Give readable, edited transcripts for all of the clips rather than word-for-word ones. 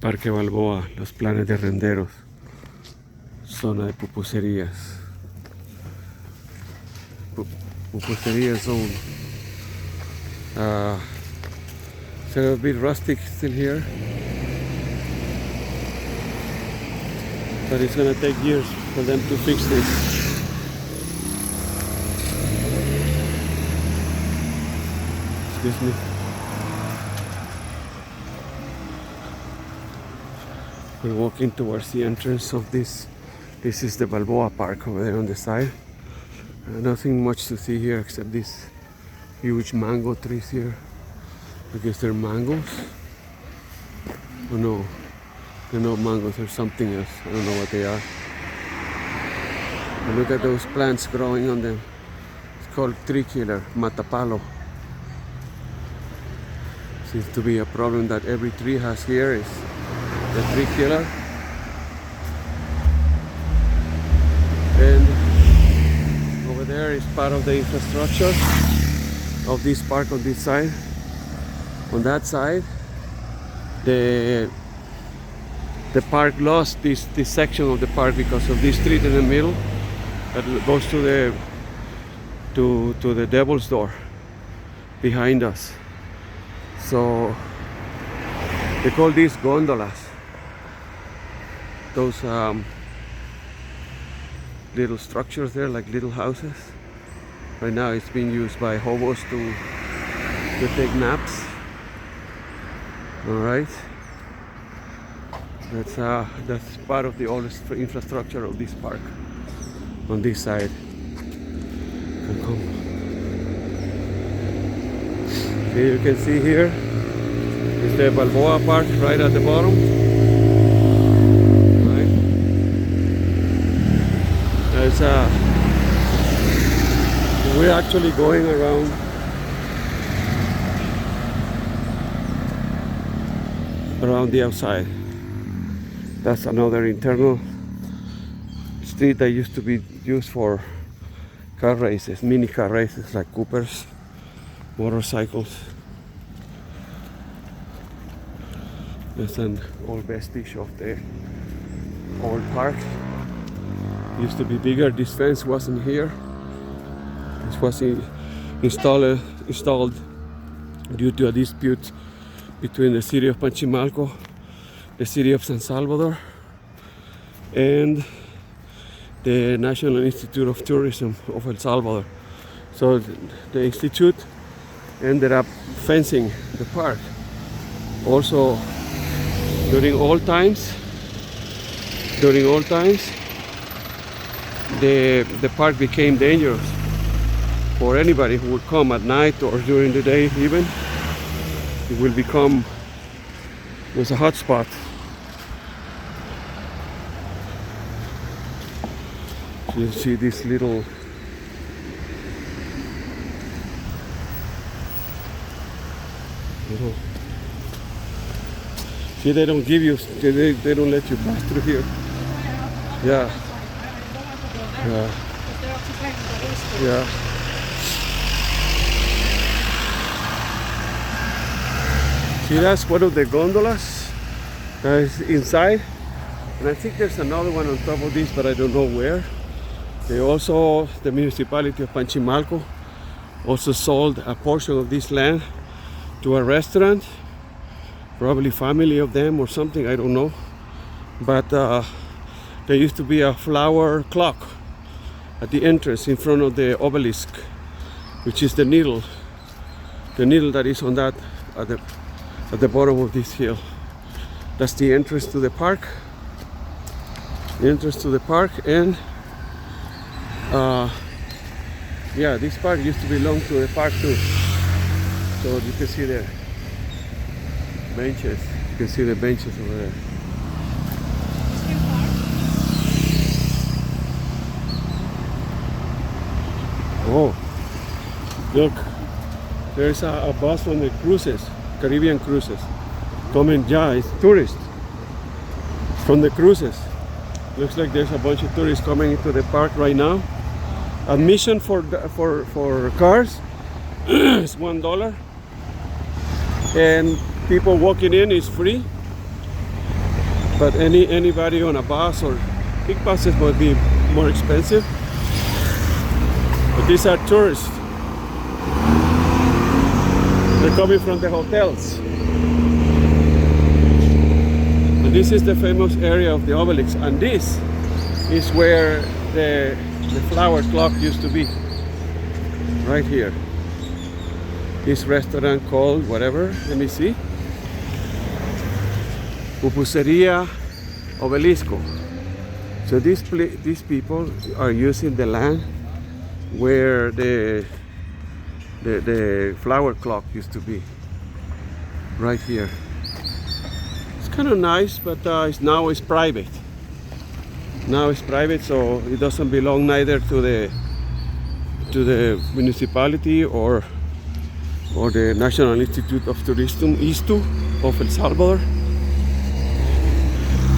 Parque Balboa, los planes de renderos, zona de pupuserías. Pupusería zone. It's a bit rustic still here, but it's gonna take years for them to fix this. Excuse me. We're walking towards the entrance of this. This is the Balboa Park over there on the side. Nothing much to see here except these huge mango trees here. I guess they're mangoes. Oh no, they're not mangoes, they're something else. I don't know what they are. And look at those plants growing on them. It's called tree killer, matapalo. Seems to be a problem that every tree has here is the tree killer. And over there is part of the infrastructure of this park on this side. On that side, the park lost this section of the park because of this street in the middle that goes to the Devil's Door behind us. So they call these gondolas. Those little structures there, like little houses. Right now it's being used by hobos to take naps. All right, that's part of the oldest infrastructure of this park. On this side, okay, you can see here is the Balboa Park right at the bottom. Right, we're actually going around the outside. That's another internal street that used to be used for car races, mini car races like Coopers, motorcycles. There's an old vestige of the old park. Used to be bigger. This fence wasn't here. This was installed due to a dispute between the city of Panchimalco, the city of San Salvador, and the National Institute of Tourism of El Salvador. So the institute ended up fencing the park. Also, during old times, the park became dangerous for anybody who would come at night or during the day even. It will become, there's a hot spot. So you see this little see, they don't give you, they don't let you pass through here. Yeah. See, that's one of the gondolas that is inside, and I think there's another one on top of this, but I don't know where. They also, the municipality of Panchimalco also sold a portion of this land to a restaurant, probably family of them or something, I don't know. But there used to be a flower clock at the entrance in front of the obelisk, which is the needle that is on that at the bottom of this hill. That's the entrance to the park. And yeah, this park used to belong to the park too. So you can see the benches. You can see the benches over there. Oh, look, there's a bus on the cruises, Caribbean cruises, coming. Yeah, it's tourists from the cruises. Looks like there's a bunch of tourists coming into the park right now. Admission for cars is $1, and people walking in is free. But anybody on a bus or big buses would be more expensive. But these are tourists. They're coming from the hotels. And this is the famous area of the obelisk. And this is where the flower clock used to be. Right here. This restaurant called whatever, let me see. Pupuseria Obelisco. So these people are using the land where the flower clock used to be. Right here. It's kind of nice, but now it's private. Now it's private, so it doesn't belong neither to the municipality or the National Institute of Tourism, ISTU, of El Salvador.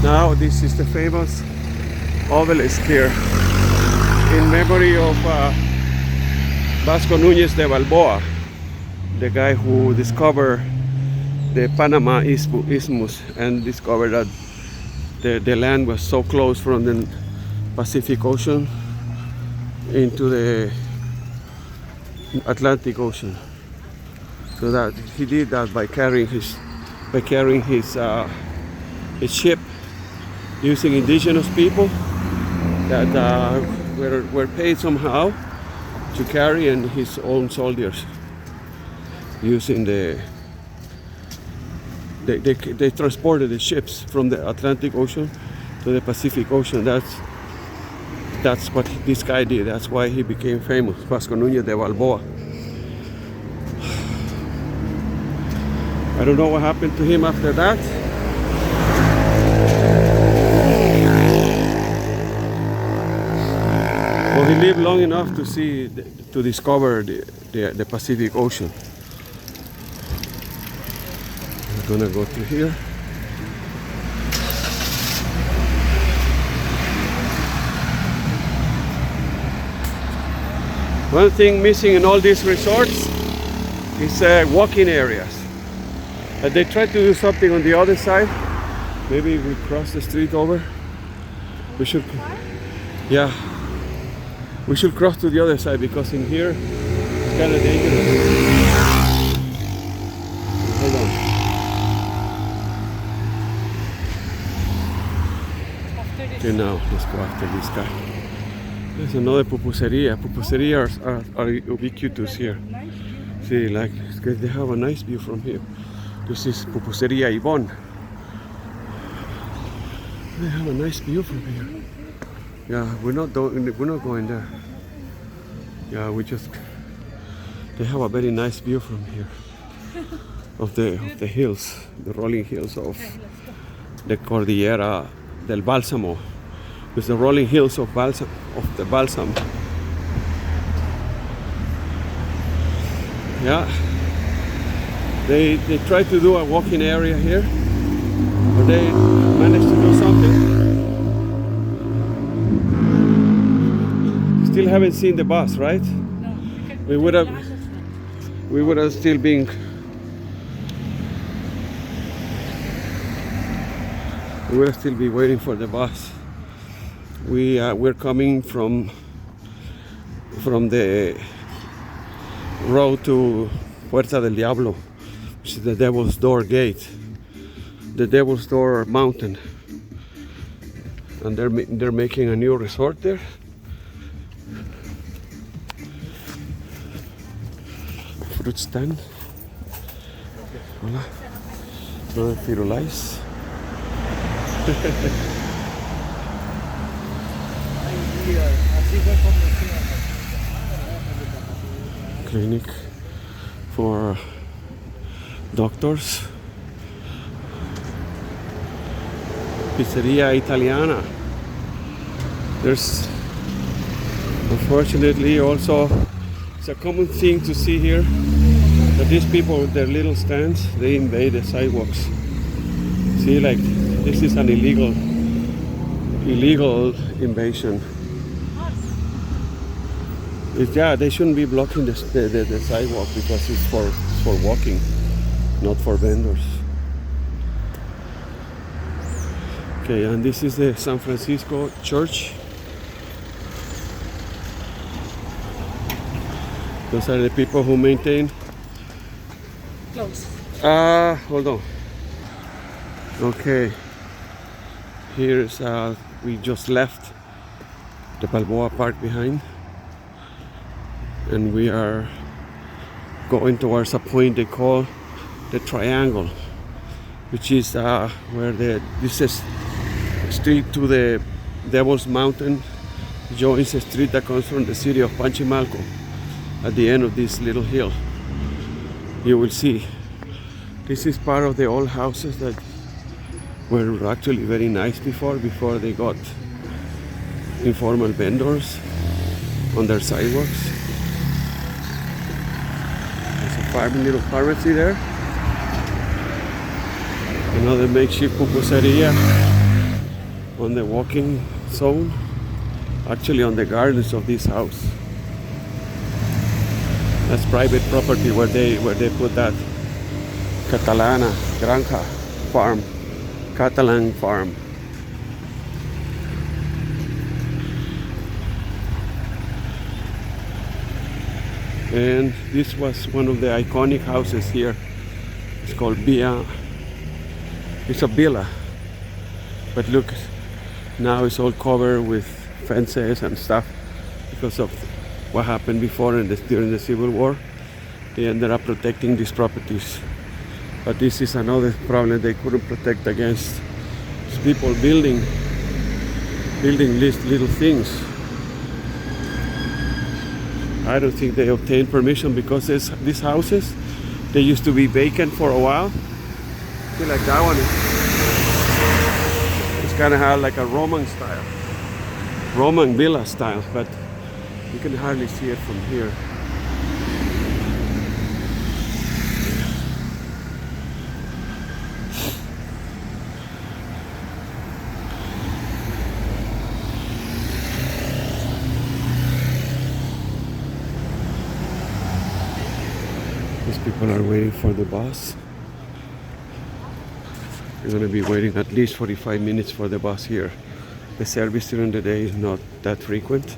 Now this is the famous obelisk here in memory of Vasco Núñez de Balboa, the guy who discovered the Panama Isthmus and discovered that the land was so close from the Pacific Ocean into the Atlantic Ocean. So that he did that by carrying his ship using indigenous people that were paid somehow to carry, and his own soldiers using they transported the ships from the Atlantic Ocean to the Pacific Ocean. That's what this guy did. That's why he became famous, Vasco Núñez de Balboa. I don't know what happened to him after that. Well, he lived long enough to discover the Pacific Ocean. We're gonna go through here. One thing missing in all these resorts is walking areas. They tried to do something on the other side. Maybe we cross the street over. We should, yeah. We should cross to the other side because in here it's kind of dangerous. Hold on. Okay, now let's go after this guy. There's another pupuseria. Pupuserias are ubiquitous here. See, like, because they have a nice view from here. This is Pupuseria Ivon. They have a nice view from here. Yeah, we're not going there. Yeah, they have a very nice view from here of the hills, the rolling hills of the Cordillera del Bálsamo. It's the rolling hills of the Balsam. Yeah. They tried to do a walking area here, but they managed to do something. Still haven't seen the bus, right? No. We would have still been. We would still be waiting for the bus. We're coming from the road to Puerta del Diablo, which is the Devil's Door Gate, the Devil's Door Mountain, and they're making a new resort there. Fruit stand. Hola. Brother Firulais. Clinic for doctors. Pizzeria Italiana. There's unfortunately also, it's a common thing to see here that these people with their little stands, they invade the sidewalks. See, like, this is an illegal invasion. Yeah, they shouldn't be blocking the sidewalk because it's for walking, not for vendors. Okay, and this is the San Francisco Church. Those are the people who maintain. Close. Hold on. Okay. Here's we just left the Balboa Park behind, and we are going towards a point they call the Triangle, which is where this is street to the Devil's Mountain joins a street that comes from the city of Panchimalco. At the end of this little hill, you will see this is part of the old houses that were actually very nice before they got informal vendors on their sidewalks. There's a little pharmacy there. Another makeshift pupuseria on the walking zone, actually on the gardens of this house. That's private property where they put that Catalana Granja farm, Catalan farm. And this was one of the iconic houses here. It's called Villa. It's a villa, but look, now it's all covered with fences and stuff because of what happened before during the Civil War. They ended up protecting these properties, but this is another problem they couldn't protect against people building these little things. I don't think they obtained permission because these houses, they used to be vacant for a while. I feel like that one it's kind of have like a Roman style, Roman villa style, but you can hardly see it from here. These people are waiting for the bus. They're going to be waiting at least 45 minutes for the bus here. The service during the day is not that frequent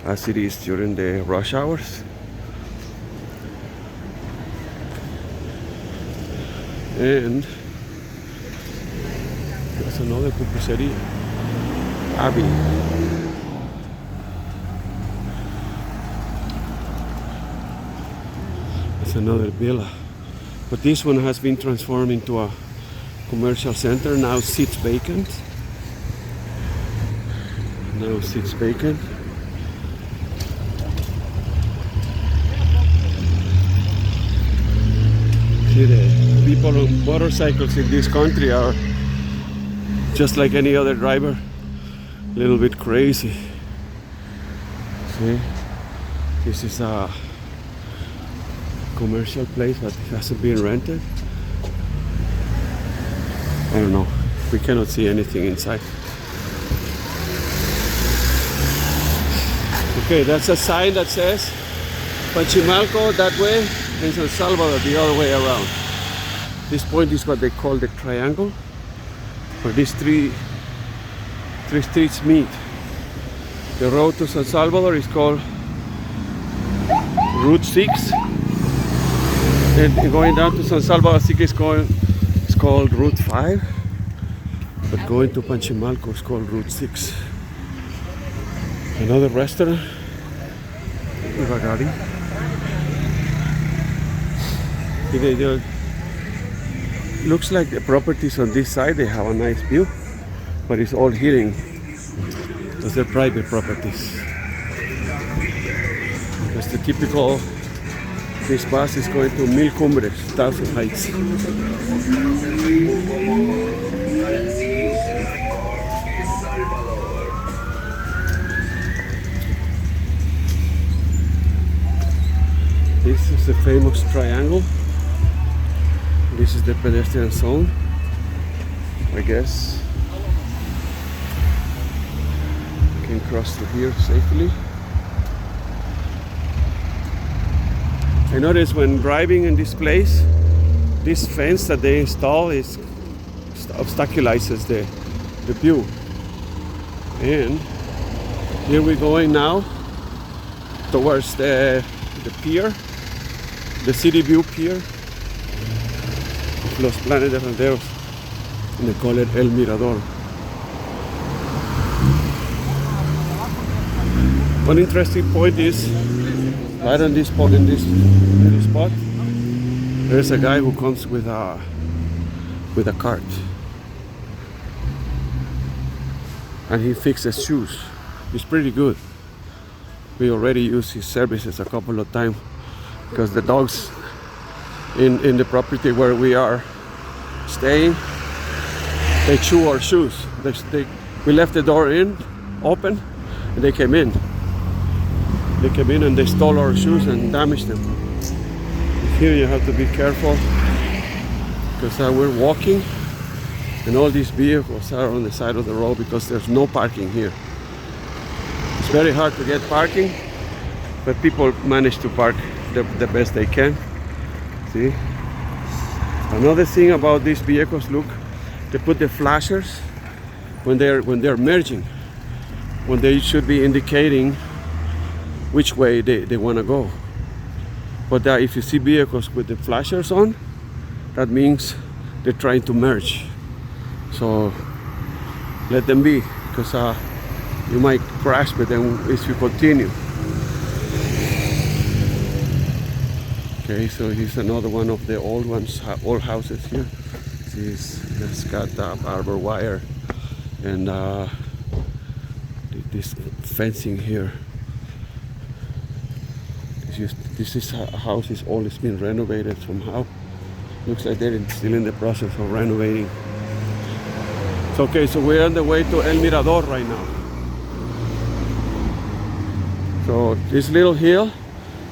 as it is during the rush hours. And there's another pupuseria, Abby. It's another villa, but this one has been transformed into a commercial center. Now sits vacant. Now sits vacant. See, the people on motorcycles in this country are just like any other driver, a little bit crazy. See, this is a commercial place, but it hasn't been rented. I don't know. We cannot see anything inside. Okay, that's a sign that says Panchimalco that way and San Salvador the other way around. This point is what they call the triangle, where these three streets meet. The road to San Salvador is called Route 6, and going down to San Salvador is called Route 5, but going to Panchimalco is called Route 6. Another restaurant, Ivagari. Looks like the properties on this side, they have a nice view, but it's all hidden because they're private properties. That's the typical, this bus is going to Mil Cumbres, 1,000 Heights. This is the famous triangle. This is the pedestrian zone, I guess. You can cross through here safely. I noticed when driving in this place, this fence that they install obstaculizes the view. And here we're going now towards the pier, the city view pier of Los Planes de Renderos, and they call it El Mirador. One interesting point is right on this spot, in this spot, there's a guy who comes with a cart, and he fixes shoes. It's pretty good. We already used his services a couple of times because the dogs in the property where we are staying, they chew our shoes. We left the door open, and they came in. They came in and they stole our shoes and damaged them. Here you have to be careful because we're walking and all these vehicles are on the side of the road because there's no parking here. It's very hard to get parking, but people manage to park the best they can. See? Another thing about these vehicles, look, they put the flashers when they're merging, when they should be indicating which way they want to go. But if you see vehicles with the flashers on, that means they're trying to merge. So let them be, because you might crash with them if you continue. Okay, so here's another one of the old houses here. It's got barbed wire and this fencing here. This house is always been renovated somehow. Looks like they're still in the process of renovating. So, okay, so we're on the way to El Mirador right now. So this little hill,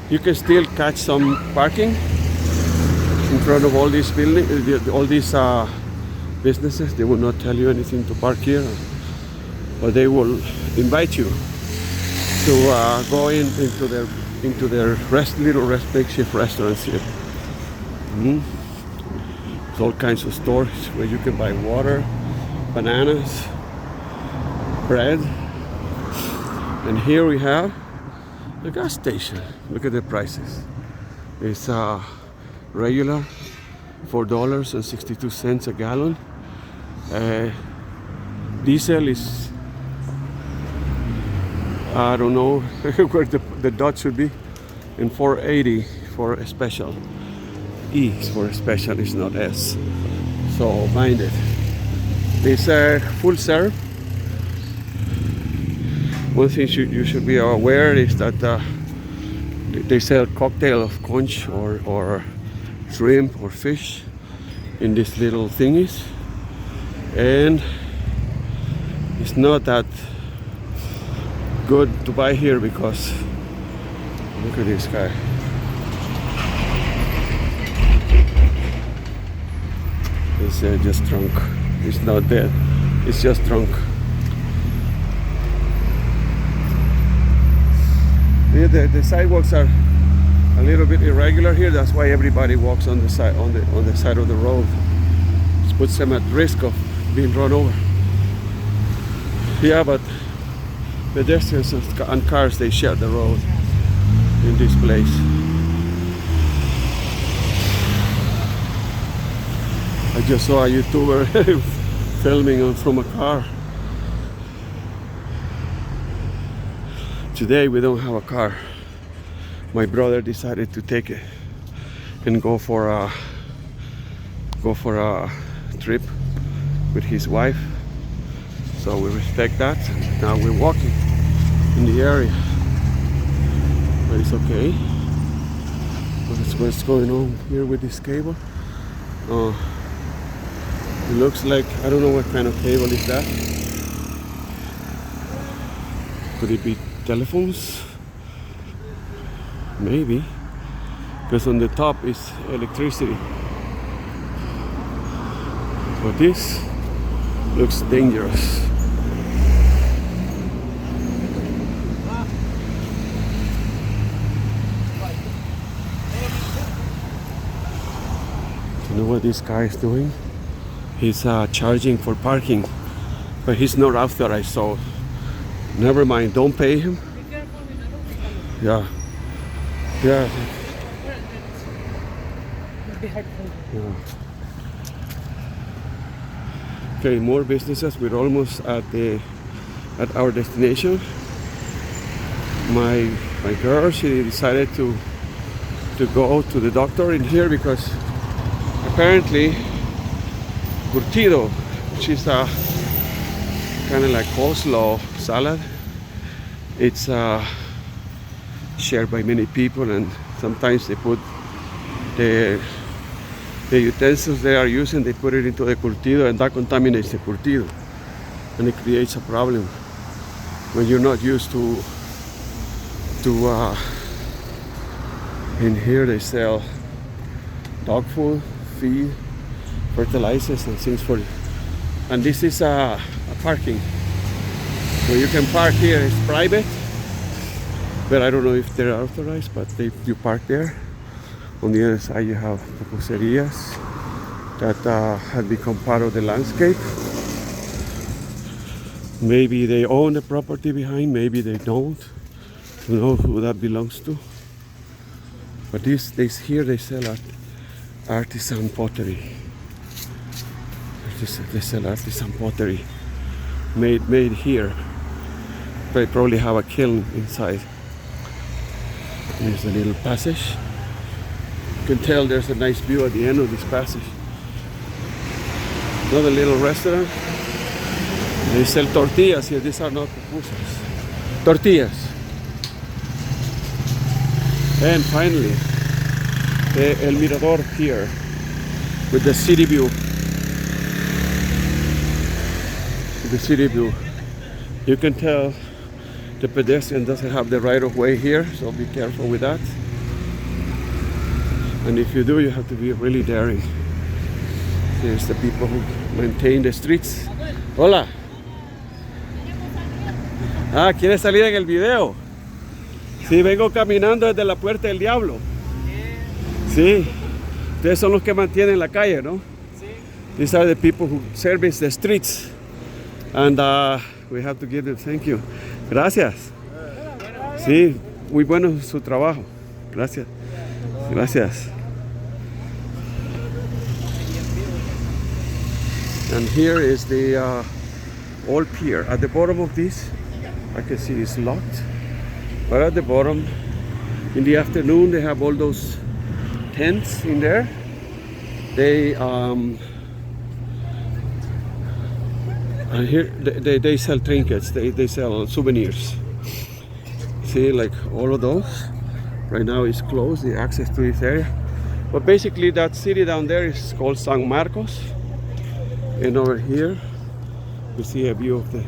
you can still catch some parking in front of all these buildings, all these businesses. They will not tell you anything to park here, but they will invite you to go into their little makeshift restaurants here. There's all kinds of stores where you can buy water, bananas, bread, and here we have the gas station. Look at the prices. It's regular $4.62 a gallon. Diesel is, I don't know where the dot should be, and $4.80 for a special. E is for a special, it's not S. So mind it. It's full serve. One thing you should be aware is that they sell cocktail of conch or shrimp or fish in these little thingies, and it's not that good to buy here because look at this guy. He's just drunk. He's not dead. He's just drunk. Yeah, the sidewalks are a little bit irregular here. That's why everybody walks on the side on the side of the road. It puts them at risk of being run over. Yeah, but pedestrians and cars, they share the road in this place. I just saw a YouTuber filming from a car. Today we don't have a car. My brother decided to take it and go for a trip with his wife. So we respect that. Now we're walking in the area, but it's okay. What's going on here with this cable? It looks like, I don't know what kind of cable is that. Could it be telephones? Maybe, because on the top is electricity. But this looks dangerous. You know what this guy is doing? He's charging for parking but he's not authorized, so never mind, don't pay him. Be careful with the road. Yeah, yeah, It'll be hurtful. yeah. Okay, more businesses. We're almost at our destination. My girl, she decided to go to the doctor in here because apparently curtido, which is a kind of like coleslaw salad, it's shared by many people, and sometimes they put the utensils they are using, they put it into the curtido, and that contaminates the curtido, and it creates a problem when you're not used to in here they sell dog food, feed, fertilizers and things for it. And this is a parking, so you can park here. It's private, but I don't know if they're authorized, but you park there. On the other side you have pupuserias that have become part of the landscape. Maybe they own the property behind, maybe they don't. You know who that belongs to. But here they sell artisan pottery. They sell artisan pottery made here. They probably have a kiln inside. Here's a little passage. You can tell there's a nice view at the end of this passage. Another little restaurant. They sell tortillas here. These are not pupusas. Tortillas. And finally, el mirador here with the city view. The city view. You can tell the pedestrian doesn't have the right of way here, so be careful with that. And if you do, you have to be really daring. Here's the people who maintain the streets. Hola. Ah, ¿quieres salir en el video? Sí, vengo caminando desde la Puerta del Diablo. Sí. Ustedes son los que mantienen la calle, ¿no? Sí. These are the people who service the streets. And we have to give them thank you. Gracias. Sí, muy bueno su trabajo. Gracias. Gracias. And here is the old pier. At the bottom of this, I can see it's locked. But at the bottom, in the afternoon, they have all those tents in there. They and here they sell trinkets. They sell souvenirs. See, like all of those. Right now it's closed, the access to this area. But basically that city down there is called San Marcos. And over here, you see a view of the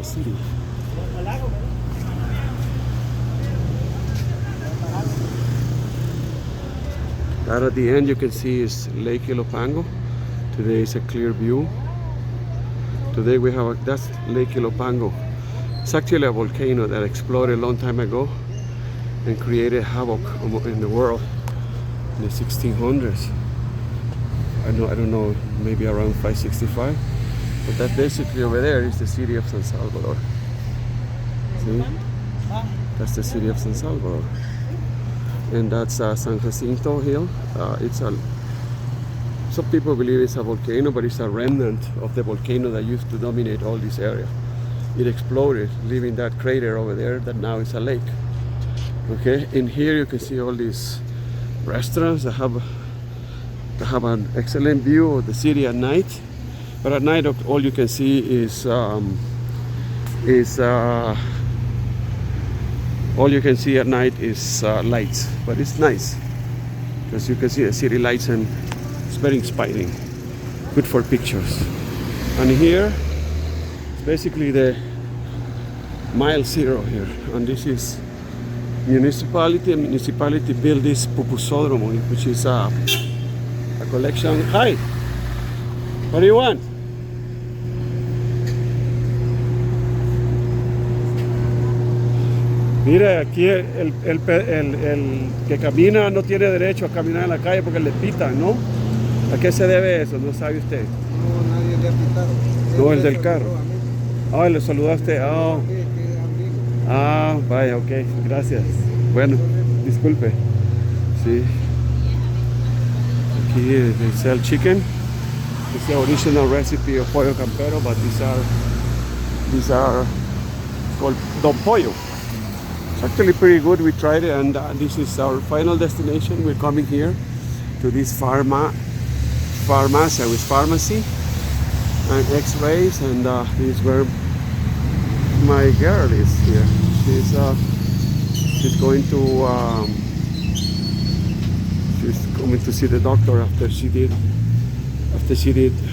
city. Right at the end you can see is Lake Ilopango. Today is a clear view. Today we have that's Lake Ilopango. It's actually a volcano that exploded a long time ago and created havoc in the world in the 1600s. I don't know, maybe around 565. But that basically over there is the city of San Salvador. See? That's the city of San Salvador. And that's San Jacinto Hill. Some people believe it's a volcano, but it's a remnant of the volcano that used to dominate all this area. It exploded, leaving that crater over there that now is a lake. Okay, in here you can see all these restaurants that have an excellent view of the city at night. But at night, all you can see is lights. But it's nice because you can see the city lights and it's very inspiring. Good for pictures. And here, it's basically the mile zero here. And this is municipality. Municipality built this pupusódromo, which is a collection. Hi, what do you want? Mire, aquí el que camina no tiene derecho a caminar en la calle porque le pitan, ¿no? ¿A qué se debe eso? ¿No sabe usted? No, nadie le ha pitado. No, el del carro. Ah, lo saludaste. Ah, vaya, ok, gracias. Bueno, disculpe. Sí, aquí they sell chicken. It's the original recipe of pollo campero, but these are called Don Pollo. It's actually pretty good. We tried it, and this is our final destination. We're coming here to this pharmacy with pharmacy and X-rays, and this is where my girl is here. She's going to she's coming to see the doctor after she did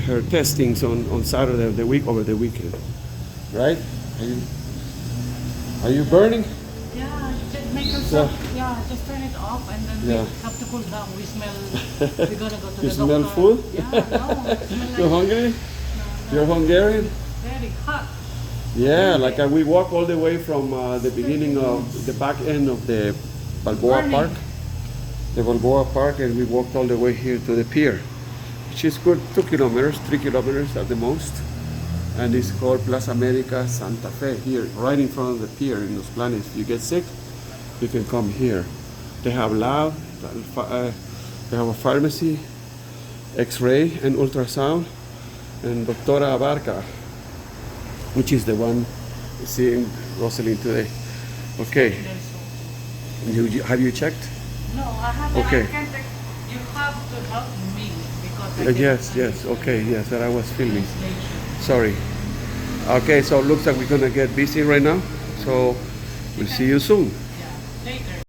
her testings on Saturday of the week over the weekend. Right? Are you burning? Yeah, just make yourself, just turn it off and then we have to cool down. We smell, we're gonna go to You the smell doctor. food? Yeah, no, it smell You're like hungry? You're Hungarian? very hot. Yeah, like we walk all the way from the beginning of the back end of the Balboa Burning. Park, the Balboa Park, and we walked all the way here to the pier, which is good 2 kilometers, 3 kilometers at the most, and it's called Plaza America Santa Fe here, right in front of the pier in Los Planes. If you get sick, you can come here. They have lab, they have a pharmacy, X-ray and ultrasound, and Doctora Abarca, which is the one seeing Rosalind today. Okay, have you checked? No, I haven't. Okay. I can't. You have to help me because I Yes, okay, yes, that I was filming. translation. Sorry. Okay, so it looks like we're gonna get busy right now, so we'll see you soon.